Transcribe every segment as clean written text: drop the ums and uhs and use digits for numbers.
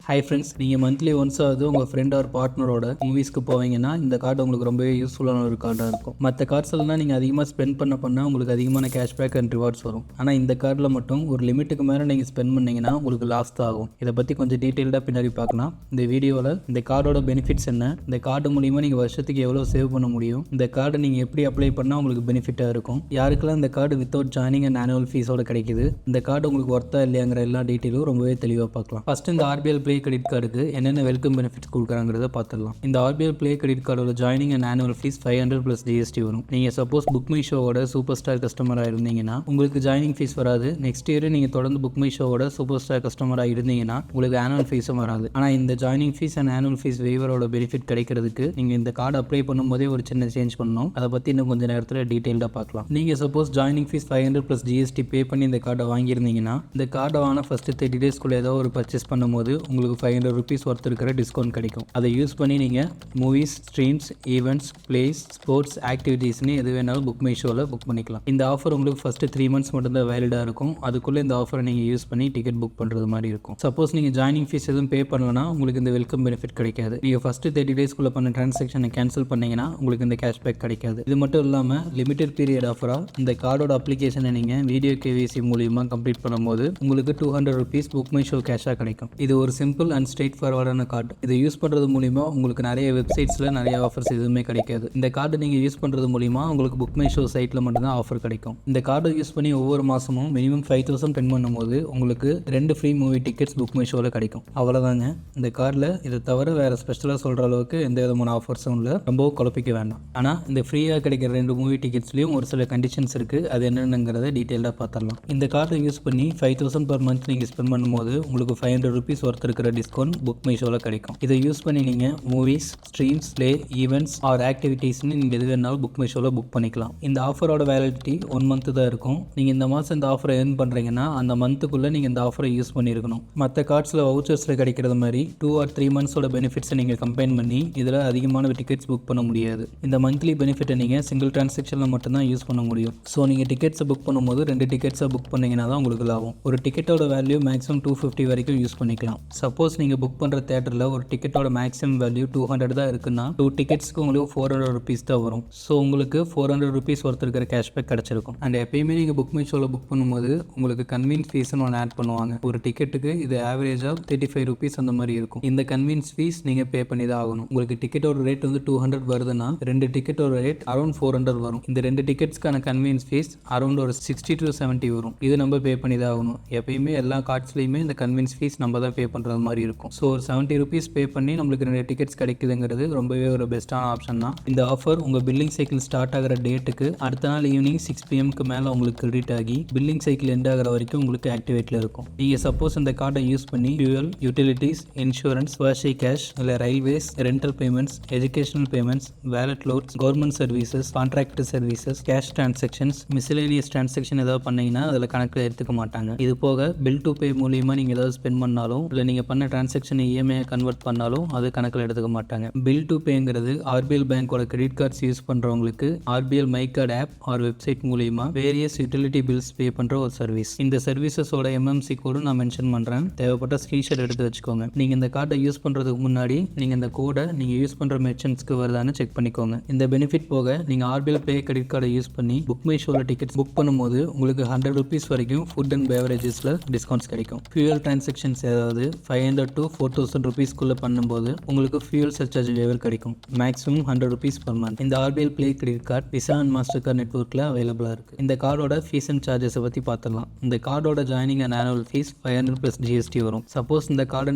Hi friends, நீங்கள் monthly once ஆகுது உங்கள் ஃப்ரெண்ட் ஆர் பார்ட்னரோட மூவிஸ்க்கு போவீங்கன்னா இந்த கார்டு உங்களுக்கு ரொம்பவே யூஸ்ஃபுல்லான ஒரு கார்டாக இருக்கும். மற்ற கார்ட்ஸ் எல்லாம் நீங்கள் அதிகமாக ஸ்பெண்ட் பண்ணால் உங்களுக்கு அதிகமான கேஷ்பேக் அண்ட் ரிவார்ட்ஸ் வரும். ஆனால் இந்த கார்டில் மட்டும் ஒரு லிமிட்டுக்கு மேலே நீங்கள் ஸ்பெண்ட் பண்ணிங்கன்னா உங்களுக்கு லாஸ் தான் ஆகும். இதை பற்றி கொஞ்சம் டீட்டெயில்டாக பின்னாடி பார்க்கலாம். இந்த வீடியோவில் இந்த கார்டோட பெனிஃபிட்ஸ் என்ன, இந்த கார்டு மூலிமா நீங்கள் வருஷத்துக்கு எவ்வளோ சேவ் பண்ண முடியும், இந்த கார்டு நீங்கள் எப்படி அப்ளை பண்ணால் உங்களுக்கு பெனிஃபிட்டாக இருக்கும், யாருக்கெல்லாம் இந்த card without joining and annual ஃபீஸோட கிடைக்குது, இந்த கார்டு உங்களுக்கு ஒர்த்தா இல்லையாங்கிற எல்லா டீட்டெயிலும் ரொம்பவே தெளிவாக பார்க்கலாம். ஃபர்ஸ்ட் இந்த ஆர்பிஎல் ப்ளே கிரெடிட் கார்டுக்கு என்னென்ன வெல்கம் பெனிஃபிட்ஸ் கொடுக்குறாங்கிறத பார்த்துடலாம். இந்த ஆர்பிஎல் ப்ளே கிரெடிட் கார்டோட joining and annual fee 500 + GST வரும். நீங்கள் சப்போஸ் புக் மை ஷோவோட சூப்பர் ஸ்டார் கஸ்டமராக இருந்தீங்கன்னா உங்களுக்கு ஜாயினிங் ஃபீஸ் வராது. நெக்ஸ்ட் இயர் நீங்கள் தொடர்ந்து புக் மை ஷோவோட சூப்பர் ஸ்டார் கஸ்டமராக இருந்தீங்கன்னா உங்களுக்கு ஆனுவல் ஃபீஸும் வராது. ஆனால் இந்த joining fee and annual fee வெய்வரோட பெனிஃபிட் கிடைக்கிறதுக்கு நீங்கள் இந்த கார்டு அப்ளை பண்ணும்போதே ஒரு சின்ன சேஞ்ச் பண்ணணும். அதை பற்றி இன்னும் கொஞ்சம் நேரத்தில் டீட்டெயில்டாக பார்க்கலாம். நீங்கள் சப்போஸ் ஜாயினிங் ஃபீஸ் 500 + GST பே பண்ணி இந்த கார்டை வாங்கியிருந்தீங்கன்னா இந்த கார்டை வாங்கின ஃபஸ்ட்டு 30 டேஸ்க்குள்ளே ஏதோ ஒரு பர்ச்சேஸ் பண்ணும்போது உங்களுக்கு 500 rupees ஒர்த் இருக்கிற டிஸ்கவுண்ட் கிடைக்கும். அதை யூஸ் பண்ணி நீங்கள் movies, streams, events, plays, sports, ஆக்டிவிட்டீஸ்னு எது வேணாலும் புக் மை ஷோவில் புக் பண்ணிக்கலாம். இந்த ஆஃபர் உங்களுக்கு ஃபஸ்ட்டு 3 months மட்டும்தான் வேலிடாக இருக்கும். அதுக்குள்ளே இந்த ஆஃபரை நீங்கள் யூஸ் பண்ணி டிக்கெட் புக் பண்ணுறது மாதிரி இருக்கும். சப்போஸ் நீங்கள் ஜாயினிங் ஃபீஸ் எதுவும் பே பண்ணலன்னா உங்களுக்கு இந்த வெல்கம் பெனிஃபிட் கிடைக்காது. நீங்கள் ஃபஸ்ட்டு 30 டேஸ்க்குள்ளே பண்ண டிரான்சாக்ஷனை கேன்சல் பண்ணிங்கன்னா உங்களுக்கு இந்த கேஷ்பேக் கிடைக்காது. இது மட்டும் இல்லாமல் லிமிடெட் பீரியட் ஆஃபராக இந்த கார்டோட அப்ளிகேஷனை நீங்கள் வீடியோ KYC மூலியமாக கம்ப்ளீட் பண்ணும்போது உங்களுக்கு 200 rupees புக் மை ஷோ கேஷாக கிடைக்கும். இது ஒரு சிம்பிள் அண்ட் ஸ்ட்ரெயிட் ஃபார்வர்டான கார்டு. இதை யூஸ் பண்ணுறது மூலிமா உங்களுக்கு நிறைய வெப்சைட்ஸில் நிறைய ஆஃபர்ஸ் எதுவுமே கிடைக்காது. இந்த கார்டு நீங்கள் யூஸ் பண்ணுறது மூலிமா உங்களுக்கு புக் மை ஷோ சைட்டில் மட்டும்தான் ஆஃபர் கிடைக்கும். இந்த கார்டை யூஸ் பண்ணி ஒவ்வொரு மாதமும் மினிமம் 5000 ஸ்பெண்ட் பண்ணும்போது உங்களுக்கு 2 free movie tickets book my ஷோவில் கிடைக்கும். அவ்வளோதாங்க. இந்த கார்டில் இதை தவிர வேறு ஸ்பெஷலாக சொல்கிற அளவுக்கு எந்த விதமான ஆஃபர்ஸும் இல்லை. ரொம்பவும் குழப்பிக்க வேண்டாம். ஆனால் இந்த ஃப்ரீயாக கிடைக்கிற 2 மூவி டிக்கெட்ஸ்லையும் ஒரு சில கண்டிஷன்ஸ் இருக்குது. அது என்னென்னங்கிறத டீட்டெயிலாக பார்த்துடலாம். இந்த கார்டை யூஸ் பண்ணி 5000 per month நீங்கள் ஸ்பெண்ட் பண்ணும்போது உங்களுக்கு 500 rupees ஒர்த் இருக்கிற டிஸ்கவுண்ட் புக் மை ஷோவில் கிடைக்கும். இதை யூஸ் பண்ணி நீங்கள் movies, streams, play, events or ஆக்டிவிட்டீஸ்னு நீங்கள் எது வேணாலும் புக் மை ஷோவில் புக் பண்ணிக்கலாம். இந்த ஆஃபரோட வேலிடிட்டி 1 month தான் இருக்கும். நீங்கள் இந்த மாதம் இந்த ஆஃபரை ஏர்ன் பண்ணுறீங்கன்னா அந்த மந்த்துக்குள்ளே நீங்கள் இந்த ஆஃபரை யூஸ் பண்ணியிருக்கணும். மற்ற கார்ட்ஸில் வவுச்சர்ஸில் கிடைக்கிறது மாதிரி 2 or 3 monthsோட பெனிஃபிட்ஸை நீங்கள் கம்பைன் பண்ணி இதில் அதிகமான டிக்கெட்ஸ் புக் பண்ண முடியாது. இந்த மந்த்லி பெனிஃபிட்டை நீங்கள் சிங்கிள் டிரான்சாக்ஷனில் மட்டும்தான் யூஸ் பண்ண முடியும். ஸோ நீங்கள் டிக்கெட்ஸை புக் பண்ணும்போது 2 டிக்கெட்ஸை புக் பண்ணிங்கன்னா தான் உங்களுக்கு லாபம். ஒரு டிக்கெட்டோட வேல்யூ மேக்ஸிமம் 250 வரைக்கும் யூஸ் பண்ணிக்கலாம். சப்போஸ் நீங்கள் புக் பண்ணுற தேட்டரில் ஒரு டிக்கெட்டோட மேக்ஸிமம் வேல்யூ 200 தான் இருக்குன்னா 2 டிக்கெட்ஸ்க்கு உங்களுக்கு 400 rupees தான் வரும். ஸோ உங்களுக்கு 400 rupees ஒர்த் இருக்கிற கேஷ்பேக் கிடச்சிருக்கும். அண்ட் எப்பயுமே நீங்கள் புக் மை ஷோவில் புக் பண்ணும்போது உங்களுக்கு கன்வீன்ஸ் ஃபீஸ்னு ஒன்று ஆட் பண்ணுவாங்க. ஒரு டிக்கெட்டுக்கு இது ஆவரேஜாக 35 rupees அந்த மாதிரி இருக்கும். இந்த கன்வீன்ஸ் ஃபீஸ் நீங்கள் பே பண்ணி தான் ஆகணும். உங்களுக்கு டிக்கெட்டோட ரேட் வந்து 200 வருதுன்னா 2 டிக்கெட்டோட ரேட் அரௌண்ட் 400 வரும். இந்த 2 டிக்கெட்ஸ்க்கான கன்வீன்ஸ் ஃபீஸ் அரௌண்ட் ஒரு 60 to 70 வரும். இது நம்ம பே பண்ணி தான் ஆகணும். எப்பயுமே எல்லா கார்ட்ஸ்லையுமே இந்த கன்வீன்ஸ் ஃபீஸ் நம்ம தான் பே பண்ணுறது மாதிரி இருக்கும். ஸோ ஒரு 70 rupees பே பண்ணி நம்மளுக்கு 2 டிக்கெட்ஸ் கிடைக்குதுங்கிறது ரொம்பவே ஒரு பெஸ்ட்டான ஆப்ஷன் தான். இந்த ஆஃபர் உங்கள் பில்லிங் சைக்கிள் ஸ்டார்ட் ஆகிற டேட்டுக்கு அடுத்த நாள் ஈவினிங் 6 PM மேலே உங்களுக்கு கிரெடிட் ஆகி பில்லிங் சைக்கிள் எண்ட் ஆகிற வரைக்கும் உங்களுக்கு ஆக்டிவேட்டில் இருக்கும். நீங்கள் சப்போஸ் இந்த கார்டை யூஸ் பண்ணி fuel, utilities, insurance, quasi cash, இல்லை railways, rental payments, educational payments, wallet loads, government services, contract services, cash transactions, miscellaneous transaction ஏதாவது பண்ணீங்கன்னா அதில் கணக்கில் எடுத்துக்க மாட்டாங்க. இது போக பில் டு பே மூலியமாக நீங்கள் ஏதாவது ஸ்பெண்ட் பண்ணாலும் இல்லை நீங்கள் பண்ண டிரான்சாக்ஷன் EMI கன்வெர்ட் பண்ணாலும் அது கணக்கில் எடுத்துக்க மாட்டாங்க. பில் டு பேங்கிறது RBL பேங்கோட கிரெடிட் கார்ட்ஸ் யூஸ் பண்ணுறவங்களுக்கு RBL my card app or website மூலியமா வேரியஸ் யூட்டிலிட்டி பில்ஸ் பே பண்ணுற ஒரு சர்வீஸ். இந்த சர்வீசஸோட MMC கோடும் நான் மென்ஷன் பண்ணுறேன். தேவைப்பட்ட ஸ்க்ரீன்ஷாட் எடுத்து வச்சுக்கோங்க. நீங்கள் இந்த கார்டை யூஸ் பண்ணுறதுக்கு முன்னாடி நீங்கள் இந்த கோடை நீங்கள் யூஸ் பண்ணுற மெர்ச்சன்ட்ஸ்க்கு வருதான்னு செக் பண்ணிக்கோங்க. இந்த பெனிஃபிட் போக நீங்கள் RBL பே கிரெடிட் கார்டை யூஸ் பண்ணி புக் மை ஷோவில் டிக்கெட்ஸ் புக் பண்ணும்போது உங்களுக்கு 100 rupees வரைக்கும் ஃபுட் அண்ட் பேவரேஜஸில் டிஸ்கவுண்ட்ஸ் கிடைக்கும். ஃபியூவல் டிரான்சாக்ஷன்ஸ் ஏதாவது 500 to 4000 rupeesக்குள்ளே பண்ணும்போது உங்களுக்கு ஃபியூல் சர்சார்ஜ் வேவர் கிடைக்கும். Maximum 100 rupees per month. இந்த RBL play credit card visa and master card நெட்வொர்க்கில் அவைலபிளாக இருக்குது. இந்த கார்டோட ஃபீஸ் அண்ட் சார்ஜஸை பற்றி பார்த்துடலாம். இந்த கார்டோட joining and annual fee 500 + GST வரும். சப்போஸ் இந்த கார்டை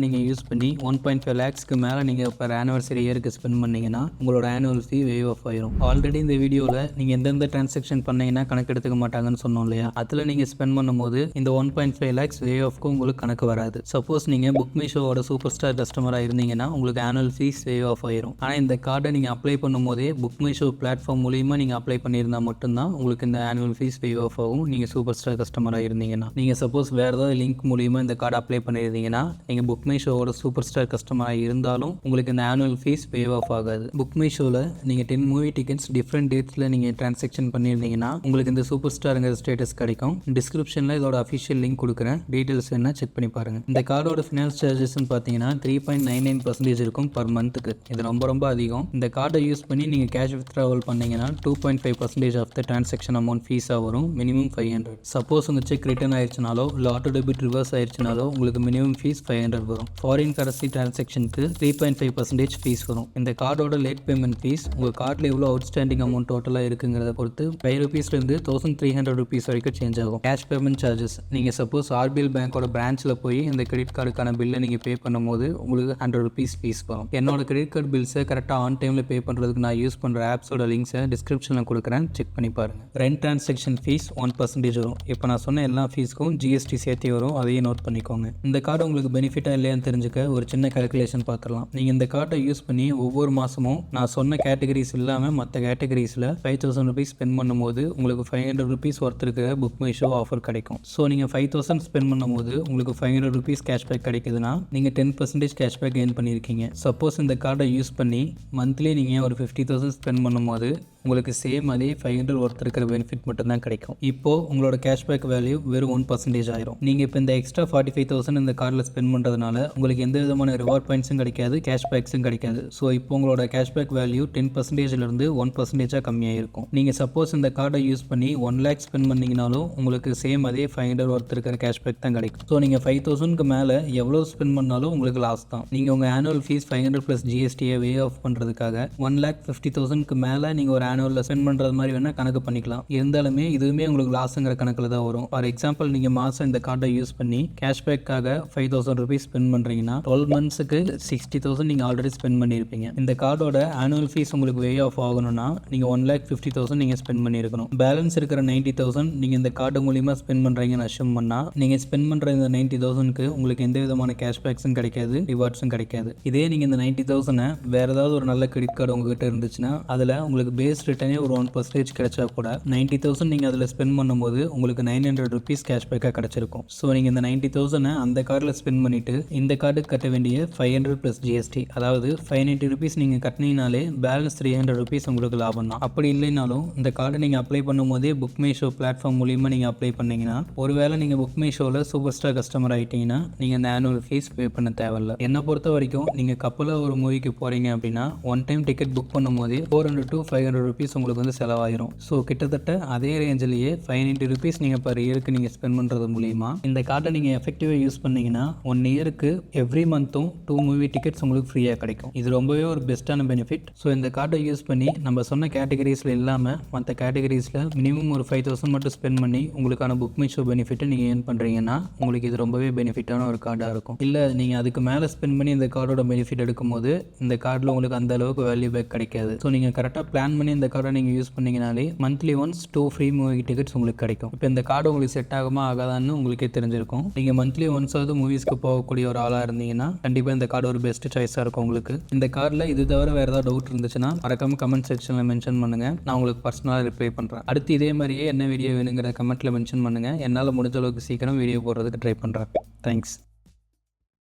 நீங்கள் யூஸ் பண்ணி 1.5 lakhsக்கு மேலே நீங்கள் per anniversary இயருக்கு ஸ்பெண்ட் பண்ணிங்கன்னா உங்களோட ஆனுவல் ஃபீ வேவ் ஆஃப் ஆயிரும். ஆல்ரெடி இந்த வீடியோவில் நீங்கள் எந்தெந்த டிரான்சாக்ஷன் பண்ணீங்கன்னா கணக்கு எடுத்துக்க மாட்டாங்கன்னு சொன்னோம் இல்லையா, அதில் நீங்கள் ஸ்பெண்ட் பண்ணும்போது இந்த 1.5 lakhs வேவ் ஆஃப்க்கு உங்களுக்கு கணக்கு வராது. சப்போஸ் நீங்கள் புக் மை ஷோவோட சூப்பர் ஸ்டார் கஸ்டமராக இருந்தீங்கன்னா உங்களுக்கு ஆனுவல் ஃபீஸ் சேவ் ஆஃப் ஆயிரும். ஆனால் இந்த கார்டை நீங்கள் அப்ளை பண்ணும்போதே புக் மை ஷோ பிளாட்ஃபார்ம் மூலியமாக நீங்கள் அப்ளை பண்ணியிருந்தால் மட்டும்தான் உங்களுக்கு இந்த ஆனுவல் ஃபீஸ் வேவ் ஆஃப் ஆகும். நீங்கள் சூப்பர் ஸ்டார் கஸ்டமராக இருந்தீங்கன்னா நீங்கள் சப்போஸ் வேறு ஏதாவது லிங்க் மூலியமாக இந்த கார்டு அப்ளை பண்ணியிருந்தீங்கன்னா நீங்கள் புக் மை ஷோவோட சூப்பர் ஸ்டார் கஸ்டமராக இருந்தாலும் உங்களுக்கு இந்த ஆனுவல் ஃபீஸ் வேவ் ஆஃப் ஆகாது. புக் மை ஷோவில் நீங்கள் 10 மூவி டிக்கெட்ஸ் டிஃப்ரெண்ட் டேட்ஸில் நீங்கள் டிரான்சாக்ஷன் பண்ணியிருந்தீங்கன்னா உங்களுக்கு இந்த சூப்பர் ஸ்டாருங்கிற ஸ்டேட்டஸ் கிடைக்கும். டிஸ்கிரிப்ஷனில் இதோட அஃபிஷியல் லிங்க் கொடுக்குறேன். டீட்டெயில்ஸ் என்ன செக் பண்ணி பாருங்கள். இந்த கார்டோட ஃபினான்ஸ் சார்ஜஸ்ன்னு பார்த்தீங்கன்னா 3.99% இருக்கும் பர் மந்த்துக்கு. இது ரொம்ப அதிகம். இந்த கார்டை யூஸ் பண்ணி நீங்கள் கேஷ் வித்ட்ராவல் பண்ணீங்கன்னா 2.5% ஆஃப் த டிரான்சாக்ஷன் அமௌண்ட் ஃபீஸாக வரும். மினிமம் 500. சப்போஸ் உங்கள் செக் ரிட்டர்ன் ஆயிடுச்சுனாலோ இல்லை ஆட்டோ டெபிட் ரிவர்ஸ் ஆயிடுச்சுனாலோ உங்களுக்கு மினிமம் ஃபீஸ் 500 வரும். ஃபாரின் கரன்சி டிரான்சாக்ஷனுக்கு 3.5% ஃபீஸ் வரும். இந்த கார்டோட லேட் பேமெண்ட் ஃபீஸ் உங்கள் கார்டில் எவ்வளோ அவுட்ஸ்டாண்டிங் அமௌண்ட் டோட்டலாக இருக்குங்கிறத பொறுத்து 5 ரூபீஸ்லேருந்து 1300 ரூபீஸ் வரைக்கும் சேஞ்ச் ஆகும். கேஷ் பேமெண்ட் சார்ஜஸ் நீங்கள் சப்போஸ் ஆர்பிஎல் பேங்கோட பிரான்ச்சில் போய் இந்த கிரெடிட் கார்டுக்கான பில்லை நீங்கள் பே பண்ணும்போது உங்களுக்கு 100 ரூபீஸ் ஃபீஸ் வரும். என்னோட கிரெடிட் கார்டு பில்ஸை கரெக்டாக ஆன் டைமில் பே பண்ணுறதுக்கு நான் யூஸ் பண்ணுற ஆப்ஸோட லிங்க்ஸை டிஸ்கிரிப்ஷனில் கொடுக்குறேன், செக் பண்ணி பாருங்கள். ரெண்ட் டிரான்சாக்ஷன் ஃபீஸ் 1% வரும். இப்போ நான் சொன்ன எல்லா ஃபீஸ்க்கும் ஜிஎஸ்டி சேர்த்து வரும், அதையும் நோட் பண்ணிக்கோங்க. இந்த கார்டு உங்களுக்கு பெனிஃபிட்டாக இல்லையான்னு தெரிஞ்சுக்க ஒரு சின்ன கால்குலேஷன் பார்த்துடலாம். நீங்கள் இந்த கார்டை யூஸ் பண்ணி ஒவ்வொரு மாதமும் நான் சொன்ன கேட்டகரிஸ் இல்லாமல் மற்ற கேட்டகரிஸில் 5000 ரூபீஸ் ஸ்பெண்ட் பண்ணும்போது உங்களுக்கு 500 ரூபீஸ் ஒர்த் இருக்கிற புக் மை ஷோ ஆஃபர் கிடைக்கும். ஸோ நீங்கள் 5000 ஸ்பெண்ட் பண்ணும்போது உங்களுக்கு 500 ரூபீஸ் கேஷ்பேக் கிடைக்குதுன்னா நீங்கள் 10% கேஷ்பேக் கெயின் பண்ணியிருக்கீங்க. சப்போஸ் இந்த கார்டை யூஸ் பண்ணி மந்த்லி நீங்கள் ஒரு 50,000 ஸ்பெண்ட் பண்ணும்போது உங்களுக்கு சேம் அதே 500 ஒர்த் இருக்கிற பெனிஃபிட் மட்டும்தான் கிடைக்கும். இப்போது உங்களோட கேஷ்பேக் வேல்யூ வெறும் 1% ஆயிரும். நீங்கள் இப்போ இந்த எக்ஸ்ட்ரா 45,000 இந்த கார்டில் ஸ்பெண்ட் பண்ணுறதுனால உங்களுக்கு எந்த விதமான ரிவார்ட் பாயிண்ட்ஸும் கிடைக்காது, கேஷ்பேக்ஸும் கிடைக்காது. ஸோ இப்போ உங்களோட கேஷ்பேக் வேல்யூ 10%லேருந்து 1% கம்மியாக இருக்கும். நீங்கள் சப்போஸ் இந்த கார்டை யூஸ் பண்ணி 1 lakh ஸ்பெண்ட் பண்ணிங்கனாலும் உங்களுக்கு சேம் அதே 500 ஒர்த் இருக்கிற கேஷ்பேக் தான் கிடைக்கும். ஸோ நீங்கள் 5,000க்கு மேலே எவ்வளோ ஸ்பெண்ட் பண்ணாலும் உங்களுக்கு லாஸ் தான். நீங்கள் உங்கள் ஆனுவல் ஃபீஸ் 500 + ஜிஎஸ்டியை வே ஆஃப் பண்ணுறதுக்காக 1,50,000க்கு மேலே நீங்கள் ஒரு ஆனுவலில் ஸ்பெண்ட் பண்ணுறது மாதிரி வேணால் கணக்கு பண்ணிக்கலாம். இருந்தாலுமே இதுவுமே உங்களுக்கு லாஸுங்கிற கணக்கில் தான் வரும். ஃபார் எக்ஸாம்பிள் நீங்கள் மாதம் இந்த கார்டை யூஸ் பண்ணி கேஷ்பேக்காக 5,000 ரூபீஸ் ஸ்பெண்ட் பண்ணுறீங்கன்னா 12 மந்த்ஸுக்கு 60,000 நீங்கள் ஆல்ரெடி ஸ்பெண்ட் பண்ணியிருப்பீங்க. இந்த கார்டோட ஆனுவல் ஃபீஸ் உங்களுக்கு வே ஆஃப் ஆகணும்னா நீங்கள் 1,50,000 நீங்கள் ஸ்பெண்ட் பண்ணியிருக்கணும். பேலன்ஸ் இருக்கிற 90,000 நீங்கள் இந்த கார்டு மூலிமா ஸ்பெண்ட் பண்ணுறீங்கன்னு அஷ்யூம் பண்ணால் நீங்கள் ஸ்பெண்ட் பண்ணுற இந்த 90,000க்கு உங்களுக்கு எந்த விதமான கேஷ்பேக்ஸும் கிடைக்காது, ரிவார்ட்ஸும் கிடைக்காது. இதே நீங்கள் இந்த 90,000 வேறு ஏதாவது ஒரு நல்ல கிரெடிட் கார்டு உங்ககிட்ட இருந்துச்சுன்னா அதில் உங்களுக்கு பேஸ் ரிட்டனே ஒரு 1% கிடைச்சா கூட 90,000 நீங்கள் அதில் ஸ்பெண்ட் பண்ணும்போது உங்களுக்கு 900 ரூபீஸ் கேஷ்பேக்காக கிடச்சிருக்கும். ஸோ நீங்கள் இந்த 90,000 அந்த கார்டில் ஸ்பெண்ட் பண்ணிவிட்டு இந்த கார்டுக்கு கட்ட வேண்டிய 500 + ஜிஎஸ்டி, அதாவது 590 ரூபீஸ் நீங்கள் கட்டினீங்கனாலே பேலன்ஸ் 300 ரூபீஸ் உங்களுக்கு லாபம் தான். அப்படி இல்லைனாலும் இந்த கார்டை நீங்கள் அப்ளை பண்ணும்போதே புக் மை ஷோ பிளாட்ஃபார்ம் மூலிமா நீங்கள் அப்ளை பண்ணிங்கன்னா ஒருவேளை நீங்கள் புக் மை ஷோவில் சூப்பர் ஸ்டார் கஸ்டமர் ஆகிட்டீங்கன்னா நீங்கள் இந்த ஆனுவல் ஃபீஸ் பே பண்ண தேவையில்லை. என்னை பொறுத்த வரைக்கும் நீங்கள் கப்பலில் ஒரு மூவிக்கு போகிறீங்க அப்படின்னா 1 டைம் டிக்கெட் புக் பண்ணும்போது 400 to 500 ரூபீஸ் உங்களுக்கு வந்து செலவாயிரும். ஸோ கிட்டத்தட்ட அதே ரேஞ்சிலேயே 590 ரூபீஸ் நீங்கள் பர் இயருக்கு நீங்கள் ஸ்பெண்ட் பண்ணுறது மூலிமா இந்த கார்டை நீங்கள் எஃபெக்டிவாக யூஸ் பண்ணிங்கன்னா 1 இயருக்கு எவ்ரி மந்த்தும் 2 மூவி டிக்கெட்ஸ் உங்களுக்கு ஃப்ரீயாக கிடைக்கும். இது ரொம்பவே ஒரு பெஸ்ட்டான பெனிஃபிட். ஸோ இந்த கார்டை யூஸ் பண்ணி நம்ம சொன்ன கேட்டகரிஸில் இல்லாமல் மற்ற கேட்டகரிஸில் மினிமம் ஒரு 5,000 மட்டும் ஸ்பெண்ட் பண்ணி உங்களுக்கான புக் மை ஷோ பெனிஃபிட்டை நீங்கள் ஏர்ன் பண்ணுறீங்கன்னா உங்களுக்கு இது ரொம்பவே பெனிஃபிட்டான ஒரு கார்டாக இருக்கும். இல்லை நீங்கள் அதுக்கு மேலே ஸ்பெண்ட் பண்ணி இந்த கார்டோட பெனிஃபிட் எடுக்கும்போது இந்த கார்டில் உங்களுக்கு அந்த அளவுக்கு வேல்யூ பேக் கிடைக்காது. ஸோ நீங்கள் கரெக்டாக பிளான் பண்ணி இந்த கார்டை நீங்கள் யூஸ் பண்ணிங்கனாலே monthly once 2 free movie tickets உங்களுக்கு கிடைக்கும். இப்போ இந்த கார்டு உங்களுக்கு செட் ஆகுமா ஆகாதான்னு உங்களுக்கே தெரிஞ்சிருக்கும். நீங்கள் மந்த்லி ஒன்ஸாவது மூவிஸ்க்கு போகக்கூடிய ஒரு ஆளாக இருந்தீங்கன்னா கண்டிப்பாக இந்த கார்டு ஒரு பெஸ்ட் சாய்ஸாக இருக்கும் உங்களுக்கு. இந்த கார்டில் இது தவிர வேறு ஏதாவது டவுட் இருந்துச்சுன்னா மறக்காம கமெண்ட் செக்ஷனில் மென்ஷன் பண்ணுங்கள், நான் உங்களுக்கு பர்சனலாக ரிப்ளை பண்ணுறேன். அடுத்து இதே மாதிரியே என்ன வீடியோ வேணுங்கிற கமெண்ட்டில் மென்ஷன் பண்ணுங்கள், என்னால் முடிஞ்ச அளவுக்கு சீக்கிரம் வீடியோ போடுறதுக்கு ட்ரை பண்ணுறேன். தேங்க்ஸ்.